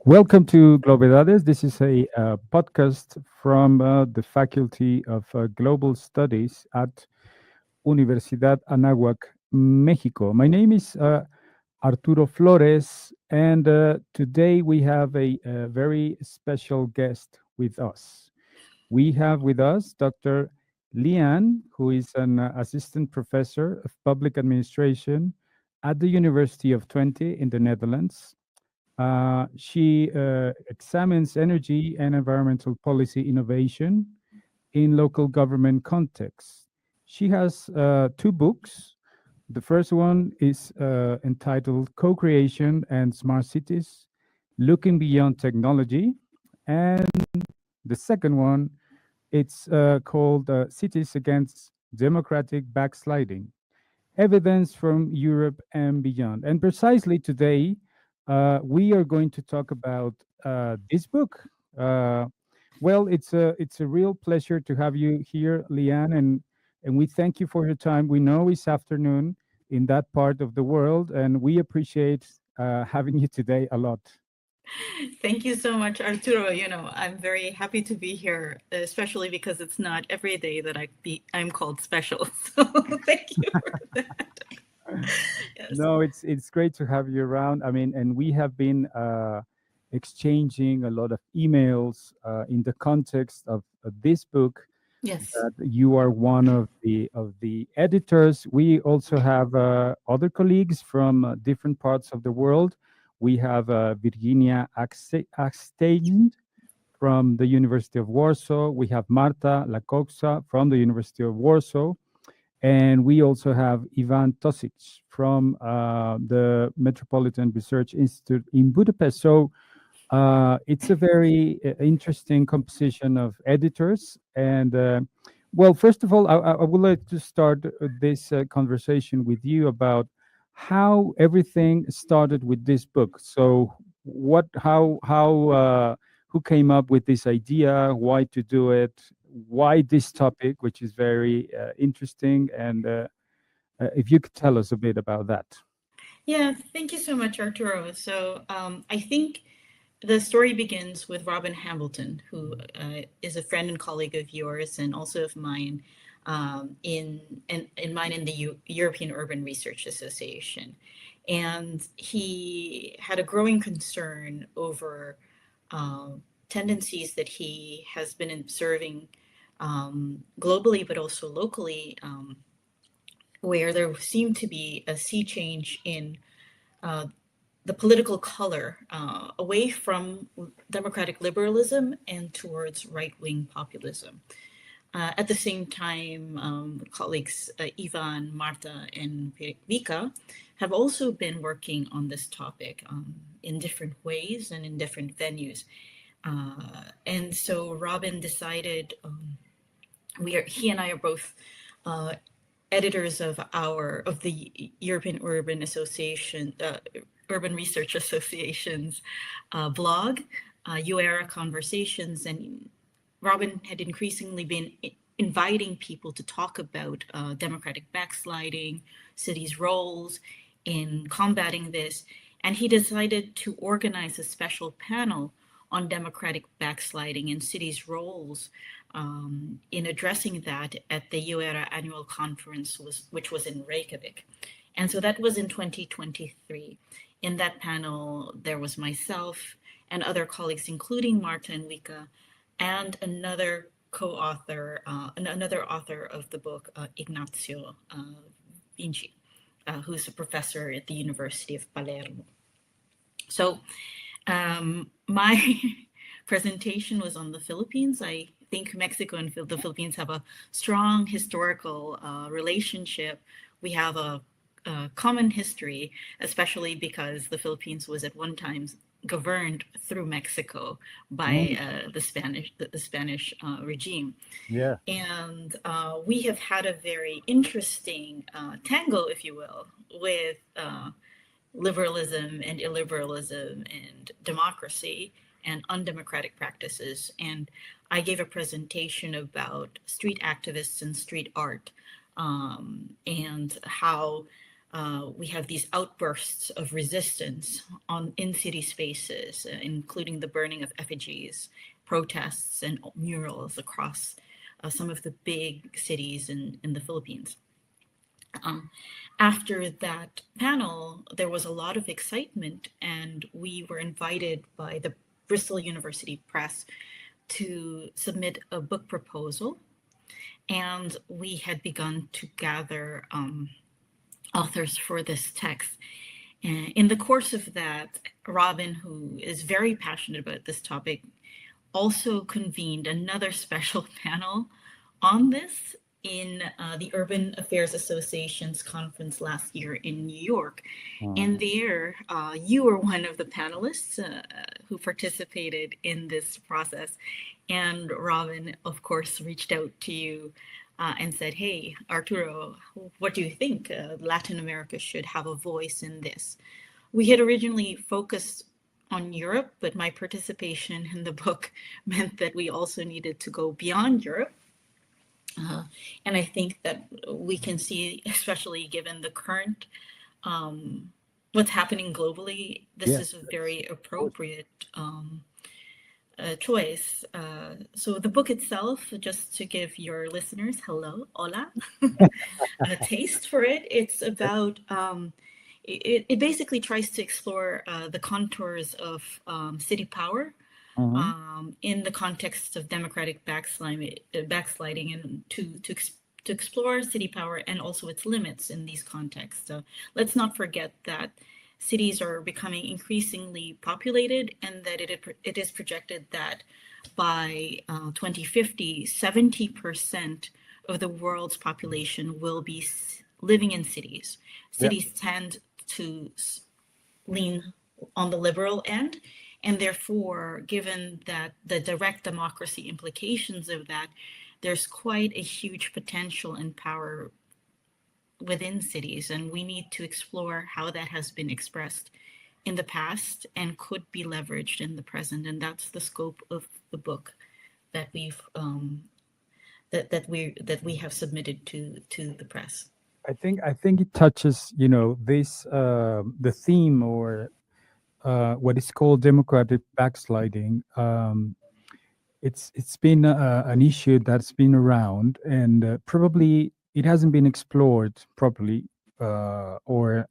Welcome to Globedades. This is a podcast from the Faculty of Global Studies at Universidad Anáhuac, Mexico. My name is Arturo Flores, and today we have a very special guest with us. We have with us Dr. Lian, who is an assistant professor of public administration at the University of Twente in the Netherlands. She examines energy and environmental policy innovation in local government contexts. She has two books. The first one is entitled Co-Creation and Smart Cities, Looking Beyond Technology. And the second one, it's called Cities Against Democratic Backsliding, Evidence from Europe and Beyond. And precisely today, we are going to talk about this book. Uh, it's a real pleasure to have you here, Liane, and we thank you for your time. We know it's afternoon in that part of the world, and we appreciate having you today a lot. Thank you so much, Arturo. I'm very happy to be here, especially because it's not every day that I'm called special. So thank you for that. Yes. No, it's great to have you around. I mean, and we have been exchanging a lot of emails in the context of this book. Yes. You are one of the editors. We also have other colleagues from different parts of the world. We have Virginia Akstain from the University of Warsaw. We have Marta Lakoksa from the University of Warsaw. And we also have Ivan Tosic from the Metropolitan Research Institute in Budapest. So it's a very interesting composition of editors. And well, first of all, I would like to start this conversation with you about how everything started with this book. So, who came up with this idea? Why to do it? Why this topic, which is very interesting? And if you could tell us a bit about that. Yeah, thank you so much, Arturo. So I think the story begins with Robin Hamilton, who is a friend and colleague of yours and also of mine, in mine in the European Urban Research Association. And he had a growing concern over tendencies that he has been observing globally, but also locally, where there seemed to be a sea change in the political color away from democratic liberalism and towards right-wing populism. At the same time, colleagues Ivan, Marta, and Vika have also been working on this topic in different ways and in different venues. And so Robin decided, he and I are both editors of the European Urban Association, Urban Research Association's blog, UERA Conversations, and Robin had increasingly been inviting people to talk about democratic backsliding, cities' roles in combating this, and he decided to organize a special panel on democratic backsliding and cities' roles in addressing that at the UERA annual conference, which was in Reykjavik. And so that was in 2023. In that panel, there was myself and other colleagues, including Marta and Vika, and another co-author, another author of the book, Ignazio Vinci, who's a professor at the University of Palermo. So my presentation was on the Philippines. I think Mexico and the Philippines have a strong historical relationship. We have a common history, especially because the Philippines was at one time governed through Mexico by the Spanish regime. Yeah. And we have had a very interesting tango, if you will, with liberalism and illiberalism and democracy and undemocratic practices. And I gave a presentation about street activists and street art, and how we have these outbursts of resistance in city spaces, including the burning of effigies, protests, and murals across some of the big cities in the Philippines. After that panel, there was a lot of excitement, and we were invited by the Bristol University Press to submit a book proposal. And we had begun to gather authors for this text. And in the course of that, Robin, who is very passionate about this topic, also convened another special panel on this in the Urban Affairs Association's conference last year in New York. And there, you were one of the panelists who participated in this process. And Robin, of course, reached out to you and said, hey, Arturo, what do you think? Latin America should have a voice in this. We had originally focused on Europe, but my participation in the book meant that we also needed to go beyond Europe. And I think that we can see, especially given the current, what's happening globally, this is a very appropriate choice. So the book itself, just to give your listeners, hello, hola, a taste for it, it's about, it basically tries to explore the contours of city power, in the context of democratic backsliding, and to explore city power and also its limits in these contexts. So let's not forget that cities are becoming increasingly populated, and that it is projected that by 2050, 70% of the world's population will be living in cities. Cities tend to lean on the liberal end. And therefore, given that the direct democracy implications of that, there's quite a huge potential and power within cities. And we need to explore how that has been expressed in the past and could be leveraged in the present. And that's the scope of the book that we've that we have submitted to the press. I think it touches, this the theme, or what is called democratic backsliding. It's been an issue that's been around, and probably it hasn't been explored properly, or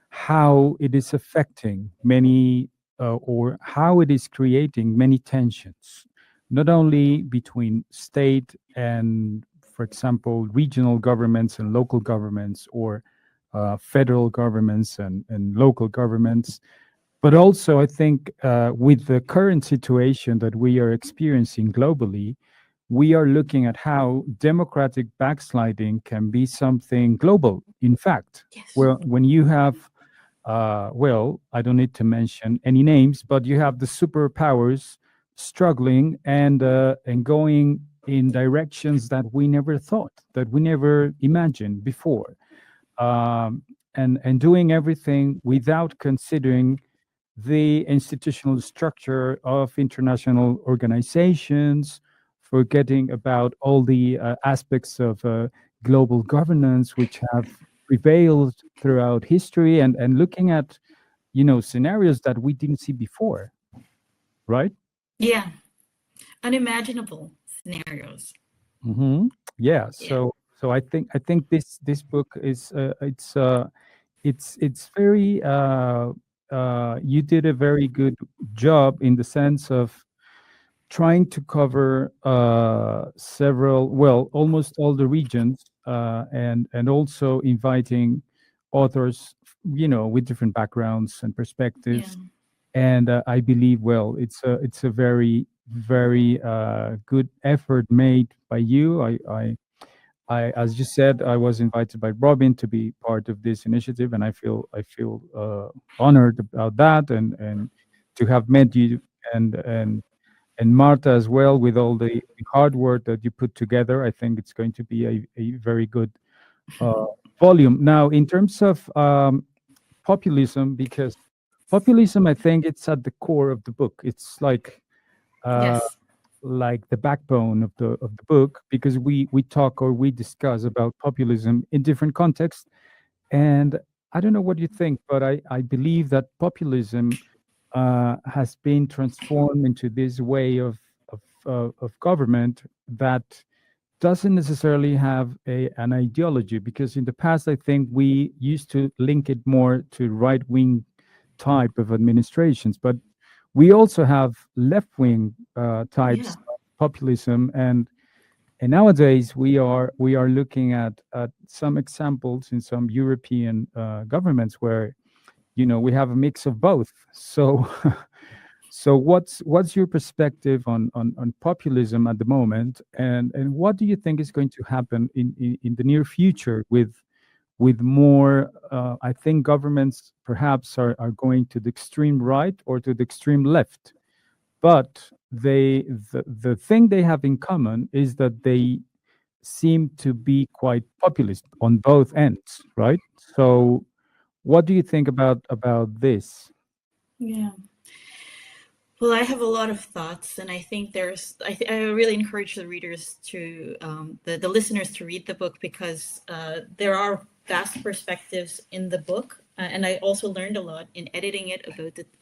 how it is affecting many, or how it is creating many tensions, not only between state and, for example, regional governments and local governments, or federal governments and local governments, but also, I think, with the current situation that we are experiencing globally, we are looking at how democratic backsliding can be something global. In fact, Yes. well, when you have, well, I don't need to mention any names, but you have the superpowers struggling and going in directions that we never thought, that we never imagined before, and doing everything without considering the institutional structure of international organizations, forgetting about all the aspects of global governance which have prevailed throughout history, and looking at, scenarios that we didn't see before, right? Yeah, unimaginable scenarios. Mm-hmm. Yeah. Yeah. So I think this book is it's very you did a very good job in the sense of trying to cover several, well, almost all the regions, and also inviting authors, with different backgrounds and Yeah. perspectives. And I believe, well, it's a very, very good effort made by you. As you said, I was invited by Robin to be part of this initiative, and I feel honored about that, and to have met you, and Marta as well, with all the hard work that you put together. I think it's going to be a very good uh, volume. Now, in terms of populism, because populism, I think it's at the core of the book. It's uh, Yes. like the backbone of the book, because we talk, or we discuss about populism in different contexts, and I don't know what you think, but I believe that populism has been transformed into this way of government that doesn't necessarily have an ideology, because in the past I think we used to link it more to right wing type of administrations, but we also have left wing Yeah. types of populism, and nowadays we are looking at some examples in some European governments where we have a mix of both. So so what's your perspective on populism at the moment, and what do you think is going to happen in the near future with more I think governments perhaps are going to the extreme right or to the extreme left, but the thing they have in common is that they seem to be quite populist on both ends, right? So what do you think about this? Yeah. Well, I have a lot of thoughts, and I think I really encourage the readers to, the listeners to read the book, because there are vast perspectives in the book. And I also learned a lot in editing it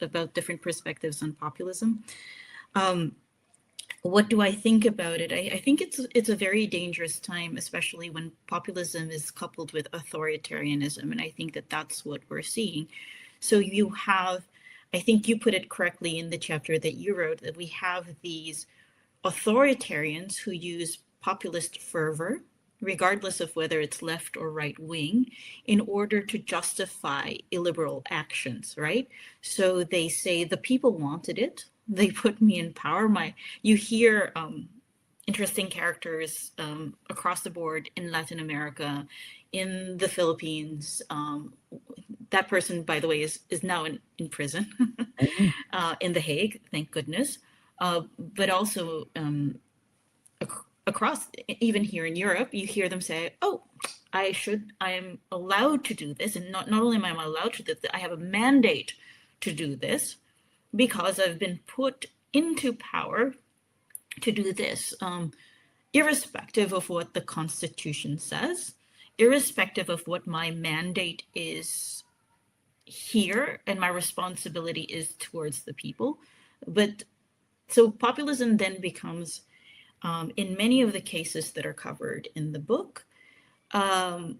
about different perspectives on populism. What do I think about it? I think it's a very dangerous time, especially when populism is coupled with authoritarianism, and I think that that's what we're seeing. So you have, I think you put it correctly in the chapter that you wrote, that we have these authoritarians who use populist fervor, regardless of whether it's left or right wing, in order to justify illiberal actions, right? So they say the people wanted it. They put me in power. You hear interesting characters across the board in Latin America, in the Philippines. That person, by the way, is now in prison Mhm. in The Hague, thank goodness. But also across, even here in Europe, you hear them say, "Oh, I am allowed to do this, and not only am I allowed to do this, I have a mandate to do this because I've been put into power to do this, irrespective of what the Constitution says, irrespective of what my mandate is here and my responsibility is towards the people." But so populism then becomes, in many of the cases that are covered in the book, a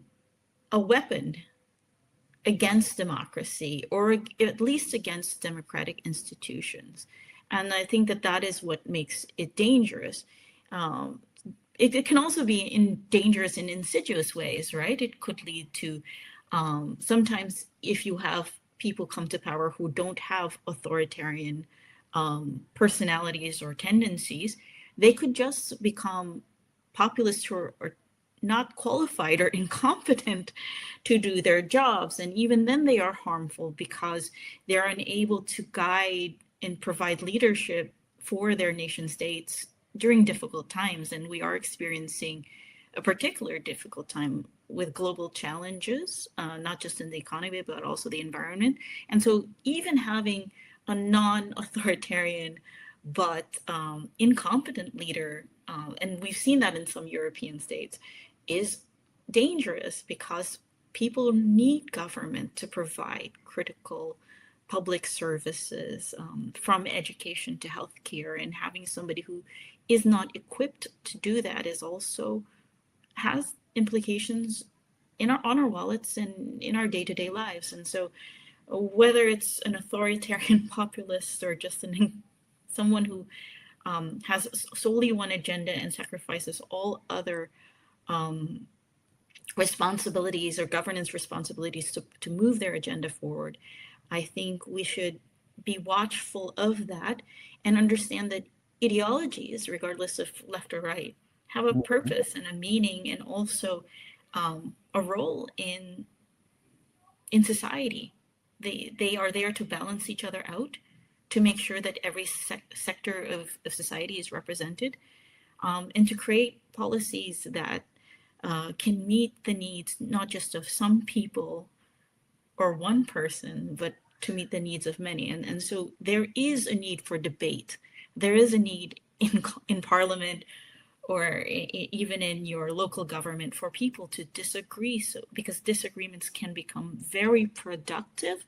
weapon against democracy, or at least against democratic institutions. And I think that that is what makes it dangerous. It can also be dangerous in insidious ways, right? It could lead to, sometimes if you have people come to power who don't have authoritarian personalities or tendencies, they could just become populists who are not qualified or incompetent to do their jobs. And even then they are harmful because they're unable to guide and provide leadership for their nation states during difficult times. And we are experiencing a particular difficult time with global challenges, not just in the economy, but also the environment. And so even having a non-authoritarian but incompetent leader, and we've seen that in some European states, is dangerous because people need government to provide critical public services, from education to healthcare, and having somebody who is not equipped to do that is also has implications on our wallets and in our day-to-day lives. And so whether it's an authoritarian populist or just someone who has solely one agenda and sacrifices all other responsibilities or governance responsibilities to move their agenda forward, I think we should be watchful of that and understand that ideologies, regardless of left or right, have a purpose and a meaning, and also a role in society. They are there to balance each other out, to make sure that every sector of society is represented, and to create policies that can meet the needs not just of some people or one person, but to meet the needs of many. And so there is a need for debate. There is a need in Parliament or even in your local government, for people to disagree, so because disagreements can become very productive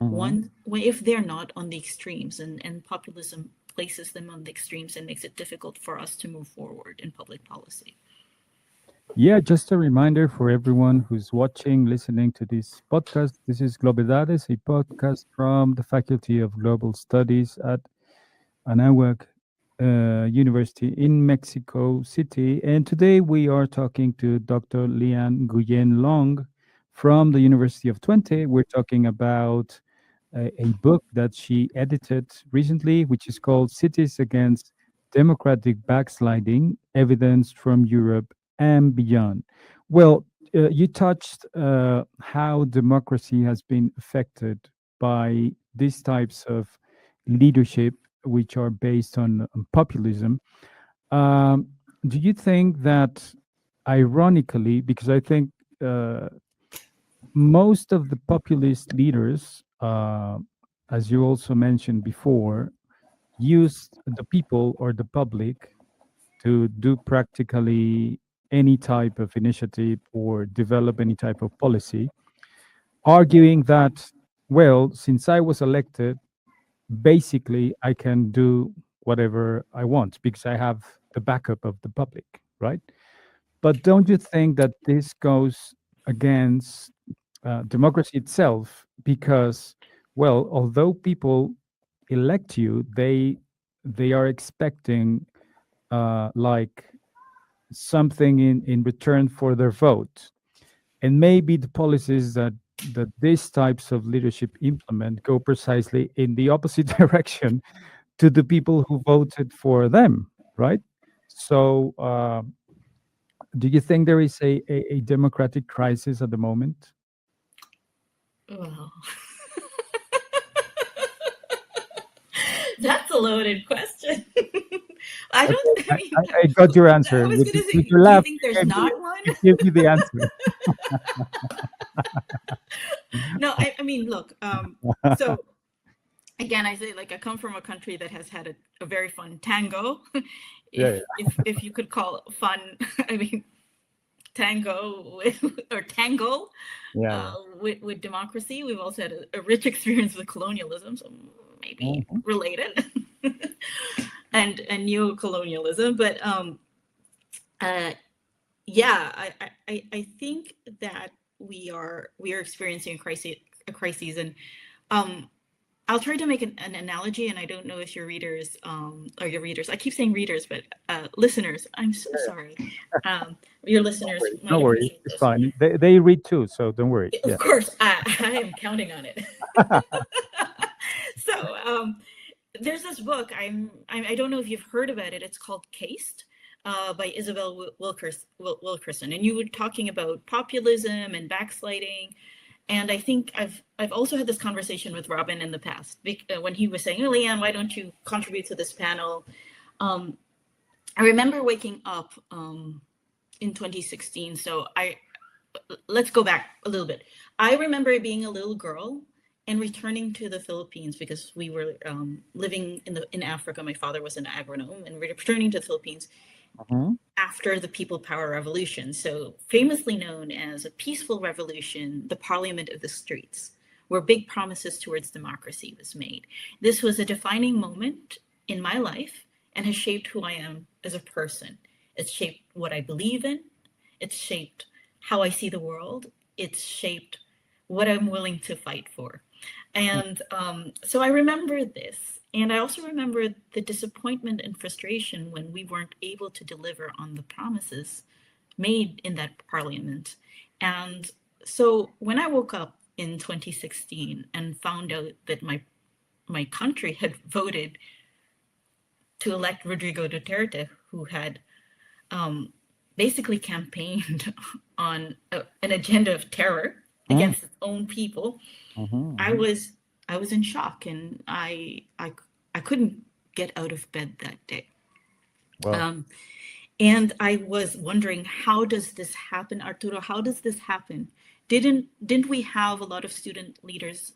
if they're not on the extremes, and populism places them on the extremes and makes it difficult for us to move forward in public policy. Yeah, just a reminder for everyone who's watching, listening to this podcast. This is Globedades, a podcast from the Faculty of Global Studies at Anáhuac University in Mexico City. And today we are talking to Dr. Nguyen Long from the University of Twente. We're talking about a book that she edited recently, which is called Cities Against Democratic Backsliding, Evidence from Europe and Beyond. Well, you touched how democracy has been affected by these types of leadership, which are based on populism. Um, do you think that, ironically, because I think most of the populist leaders, as you also mentioned before, used the people or the public to do practically any type of initiative or develop any type of policy, arguing that, well, since I was elected, basically I can do whatever I want because I have the backup of the public, right? But don't you think that this goes against democracy itself? Because, well, although people elect you, they are expecting like something in return for their vote, and maybe the policies that these types of leadership implement go precisely in the opposite direction to the people who voted for them, right? So, do you think there is a democratic crisis at the moment? Well, that's a loaded question. I Okay, don't. I mean, I got your I answer. was going to With say, your do you laugh, think there's not one? you give me the answer. No, I mean, look. So again, I say, like, I come from a country that has had a very fun tango, Yeah, if you could call it fun. I mean, tango or tango yeah, with democracy. We've also had a rich experience with colonialism, so maybe related, and neo-colonialism. But yeah, I think that we are experiencing a crisis, and I'll try to make an analogy, and I don't know if your readers, I keep saying readers, but listeners, I'm so sorry. Your listeners might no worries. appreciate It's this. fine. They read too, so don't worry. Yeah. Of course, I am counting on it. So there's this book, I don't know if you've heard about it. It's called Cased, by Isabel Wilkerson. And you were talking about populism and backsliding. And I think I've also had this conversation with Robin in the past, when he was saying, "Oh, Leanne, why don't you contribute to this panel?" I remember waking up in 2016. So let's go back a little bit. I remember being a little girl and returning to the Philippines because we were living in Africa. My father was an agronome, and we're returning to the Philippines after the People Power Revolution, so famously known as a peaceful revolution, the Parliament of the Streets, where big promises towards democracy was made. This was a defining moment in my life and has shaped who I am as a person. It's shaped what I believe in. It's shaped how I see the world. It's shaped what I'm willing to fight for. And so I remember this. And I also remember the disappointment and frustration when we weren't able to deliver on the promises made in that parliament. And so when I woke up in 2016 and found out that my country had voted to elect Rodrigo Duterte, who had basically campaigned on an agenda of terror against its own people, I was in shock, and I couldn't get out of bed that day. Wow. And I was wondering, how does this happen, Arturo? How does this happen? Didn't we have a lot of student leaders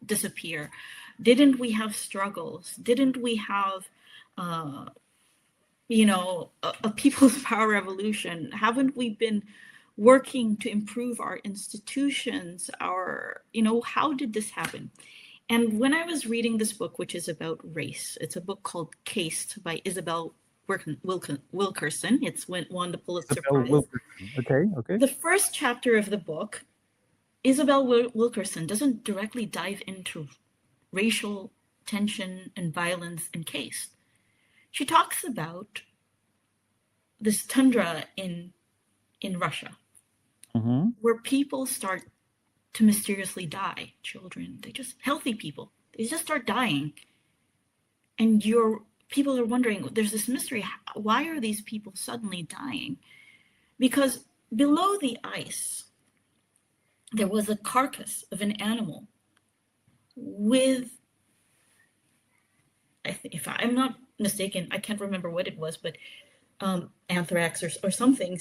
disappear? Didn't we have struggles? Didn't we have a people's power revolution? Haven't we been working to improve our institutions? How did this happen? And when I was reading this book, which is about race, it's a book called Cased by Isabel Wilkerson. It's won the Pulitzer Prize. Okay. The first chapter of the book, Isabel Wilkerson doesn't directly dive into racial tension and violence in Cased. She talks about this tundra in Russia, where people start to mysteriously die. Children, healthy people, they just start dying. And people are wondering, there's this mystery. Why are these people suddenly dying? Because below the ice, there was a carcass of an animal with, if I'm not mistaken, I can't remember what it was, but anthrax or something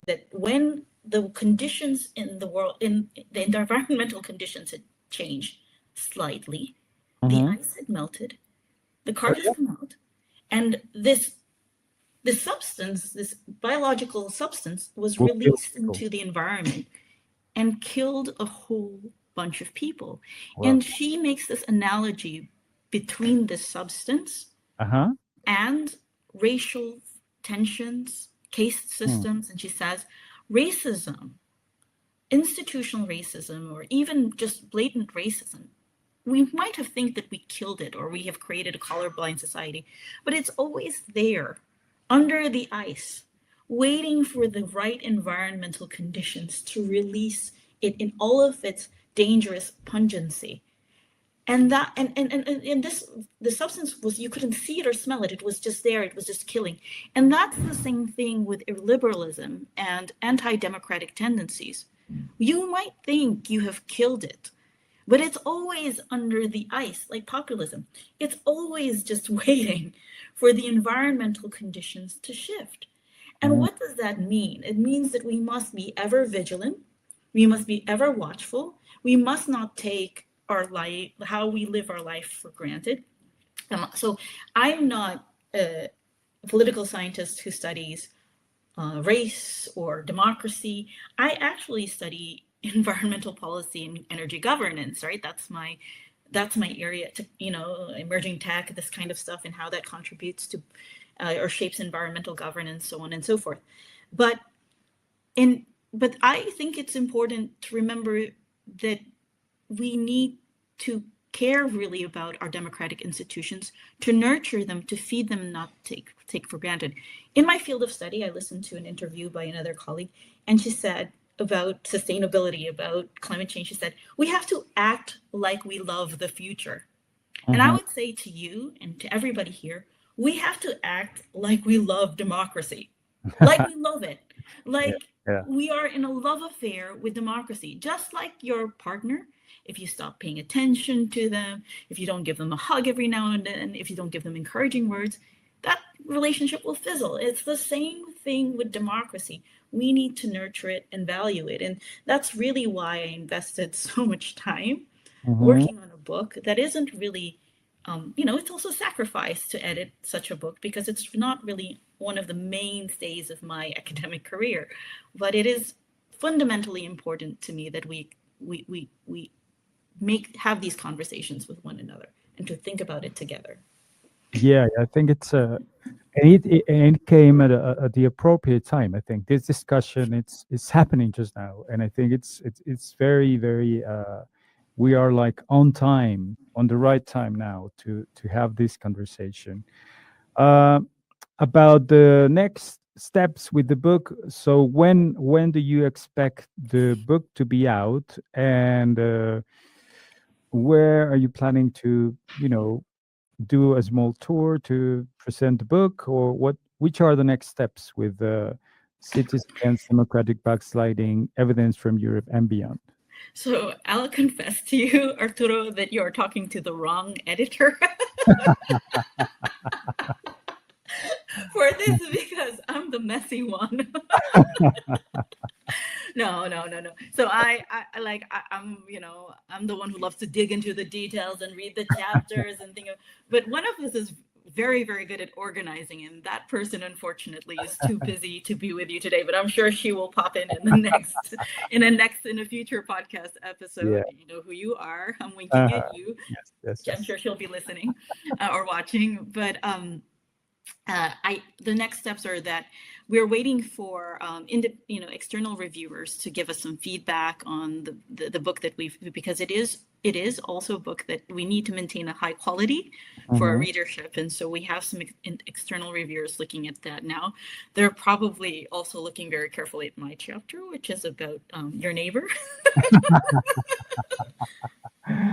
that when the conditions in the world, in the environmental conditions had changed slightly, the ice had melted, the carcass came out, and this substance, this biological substance, was released into the environment and killed a whole bunch of people. Wow. And she makes this analogy between this substance and racial tensions, caste systems, and she says racism, institutional racism, or even just blatant racism, we might have think that we killed it or we have created a colorblind society, but it's always there under the ice, waiting for the right environmental conditions to release it in all of its dangerous pungency. And that and the substance was, you couldn't see it or smell it. It was just there. It was just killing. And that's the same thing with illiberalism and anti-democratic tendencies. You might think you have killed it, but it's always under the ice, like populism. It's always just waiting for the environmental conditions to shift. And what does that mean? It means that we must be ever vigilant. We must be ever watchful. We must not take our life, how we live our life, for granted. So I'm not a political scientist who studies race or democracy. I actually study environmental policy and energy governance, right? That's my area, to, emerging tech, this kind of stuff, and how that contributes to or shapes environmental governance, so on and so forth. But I think it's important to remember that we need to care really about our democratic institutions, to nurture them, to feed them, not take for granted. In my field of study, I listened to an interview by another colleague, and she said about sustainability, about climate change, she said, we have to act like we love the future. And I would say to you and to everybody here, we have to act like we love democracy, like we love it, like we are in a love affair with democracy, just like your partner. If you stop paying attention to them, if you don't give them a hug every now and then, if you don't give them encouraging words, that relationship will fizzle. It's the same thing with democracy. We need to nurture it and value it. And that's really why I invested so much time working on a book that isn't really, it's also sacrifice to edit such a book, because it's not really one of the mainstays of my academic career. But it is fundamentally important to me that we have these conversations with one another and to think about it together. Yeah, I think it's it came at the appropriate time. I think this discussion it's happening just now, and I think it's very, very we are like on time, on the right time now to have this conversation about the next steps with the book. So when do you expect the book to be out, and where are you planning to do a small tour to present the book, or which are the next steps with Cities Against Democratic Backsliding, Evidence from Europe and Beyond? So I'll confess to you, Arturo, that you're talking to the wrong editor for this, because I'm the messy one. No. So I'm the one who loves to dig into the details and read the chapters and think of. But one of this is very, very good at organizing, and that person unfortunately is too busy to be with you today. But I'm sure she will pop in in a future podcast episode. Yeah. You know who you are. I'm winking at you. Yes, yes, I'm yes. sure she'll be listening or watching. But the next steps are that we're waiting for external reviewers to give us some feedback on the book that because it is also a book that we need to maintain a high quality for our readership, and so we have some external reviewers looking at that now. They're probably also looking very carefully at my chapter, which is about your neighbor.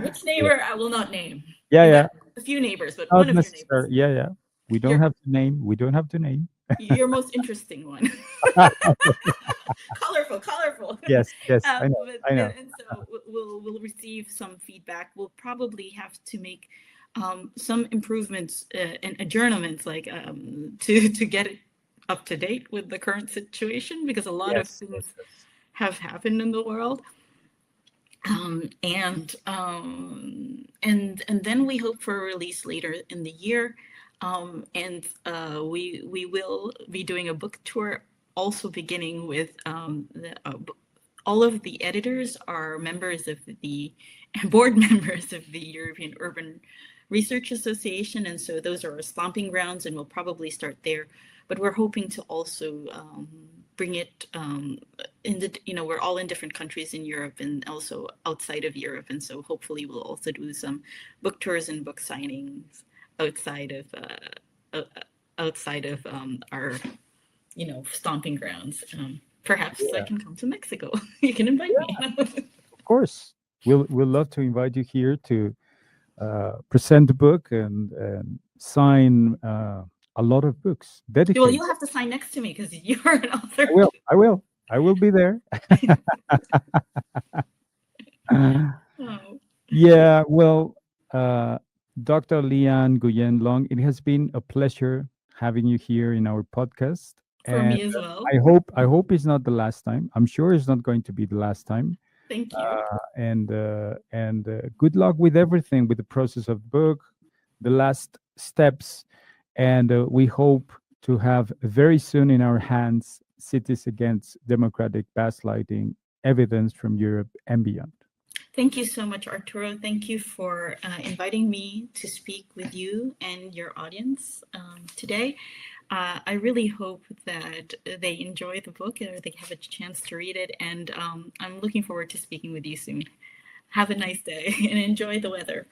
Which neighbor I will not name. Yeah. A few neighbors, but Not one of your necessary. neighbors. Yeah. We don't have to name. We don't have to name. Your most interesting one. Colorful. Yes. I know. And so we'll receive some feedback. We'll probably have to make some improvements and adjournments, like to get it up to date with the current situation, because a lot of things have happened in the world. And then we hope for a release later in the year. We will be doing a book tour, also beginning with all of the editors are members of the board members of the European Urban Research Association, and so those are our stomping grounds, and we'll probably start there. But we're hoping to also bring it we're all in different countries in Europe and also outside of Europe, and so hopefully we'll also do some book tours and book signings outside of our stomping grounds. Perhaps I can come to Mexico. You can invite me. Of course, we'll love to invite you here to present the book and sign a lot of books. Dedicated. Well, you'll have to sign next to me because you're an author. I will be there. Oh. Yeah. Well, Dr. Leanne Nguyen Long, it has been a pleasure having you here in our podcast. For me as well. I hope it's not the last time. I'm sure it's not going to be the last time. Thank you. And good luck with everything, with the process of the book, the last steps, and we hope to have very soon in our hands Cities Against Democratic Backsliding: Evidence from Europe and Beyond. Thank you so much, Arturo. Thank you for inviting me to speak with you and your audience today. I really hope that they enjoy the book or they have a chance to read it, and I'm looking forward to speaking with you soon. Have a nice day and enjoy the weather.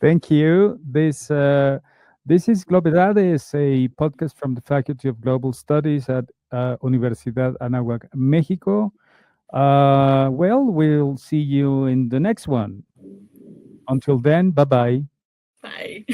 Thank you. This is Globedades, a podcast from the Faculty of Global Studies at Universidad Anáhuac, Mexico. We'll see you in the next one. Until then, bye-bye. Bye.